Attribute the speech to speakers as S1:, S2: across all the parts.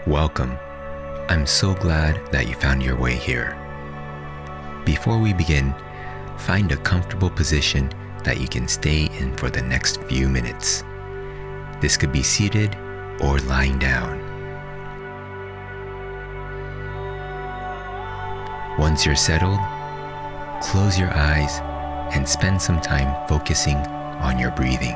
S1: Welcome. I'm so glad that you found your way here. Before we begin, find a comfortable position that you can stay in for the next few minutes. This could be seated or lying down. Once you're settled, close your eyes and spend some time focusing on your breathing.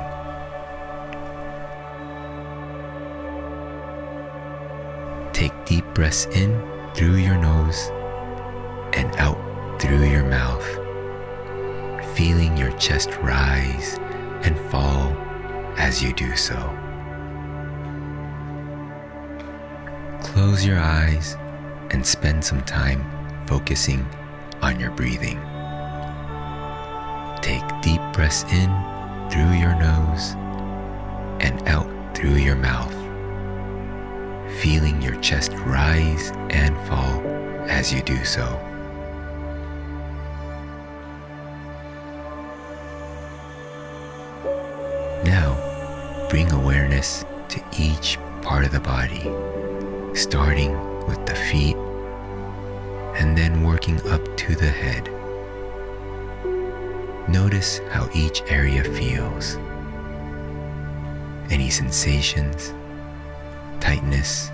S1: Take deep breaths in through your nose and out through your mouth, feeling your chest rise and fall as you do so. Close your eyes and spend some time focusing on your breathing. Take deep breaths in through your nose and out through your mouth, feeling your chest rise and fall as you do so. Now, bring awareness to each part of the body, starting with the feet and then working up to the head. Notice how each area feels. Any sensations, tightness,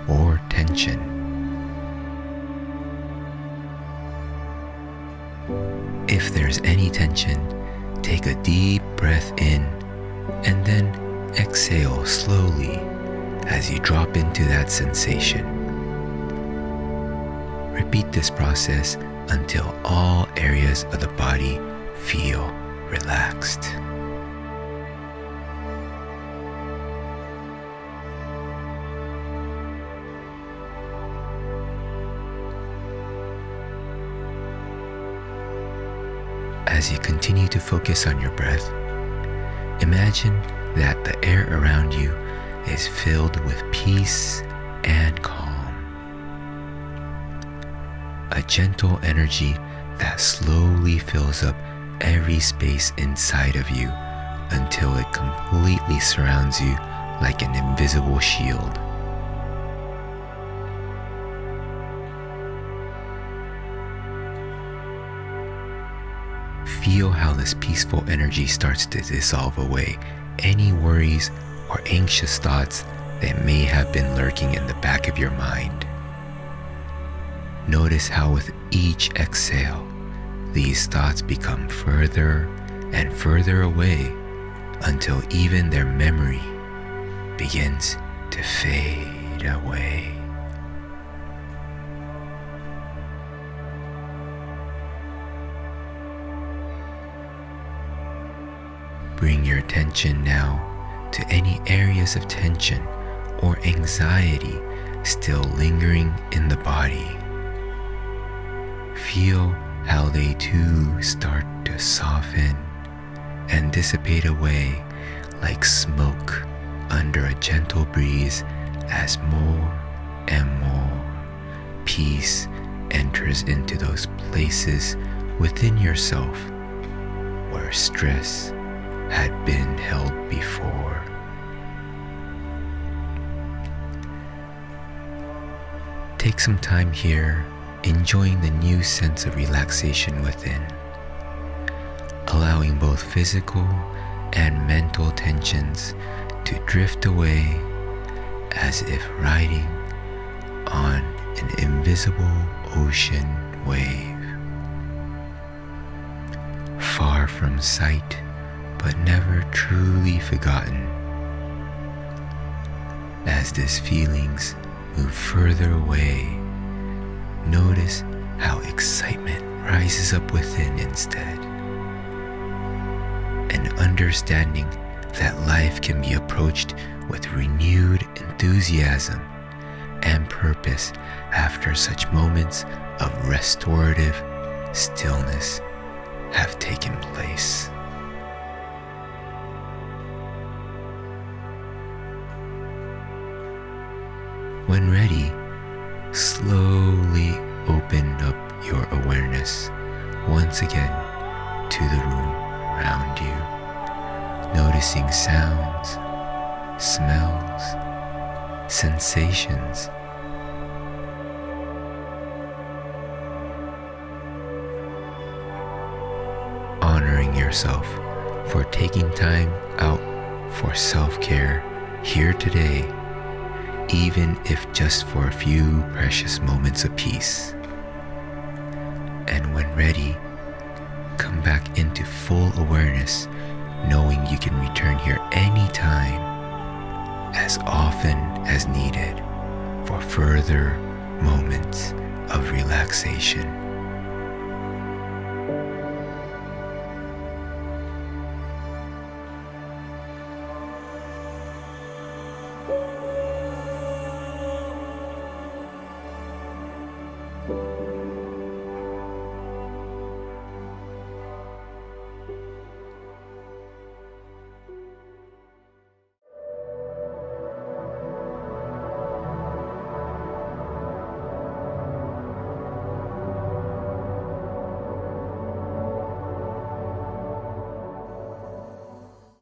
S1: or tension. If there's any tension, take a deep breath in and then exhale slowly as you drop into that sensation. Repeat this process until all areas of the body feel relaxed. As you continue to focus on your breath, imagine that the air around you is filled with peace and calm. A gentle energy that slowly fills up every space inside of you until it completely surrounds you like an invisible shield. Feel how this peaceful energy starts to dissolve away any worries or anxious thoughts that may have been lurking in the back of your mind. Notice how with each exhale, these thoughts become further and further away until even their memory begins to fade away. Bring your attention now to any areas of tension or anxiety still lingering in the body. Feel how they too start to soften and dissipate away like smoke under a gentle breeze as more and more peace enters into those places within yourself where stress had been held before. Take some time here enjoying the new sense of relaxation within, allowing both physical and mental tensions to drift away as if riding on an invisible ocean wave. Far from sight, but never truly forgotten. As these feelings move further away, notice how excitement rises up within instead. An understanding that life can be approached with renewed enthusiasm and purpose after such moments of restorative stillness have taken place. When ready, slowly open up your awareness once again to the room around you, noticing sounds, smells, sensations. Honoring yourself for taking time out for self-care here today, even if just for a few precious moments apiece. And when ready, come back into full awareness, knowing you can return here anytime, as often as needed, for further moments of relaxation.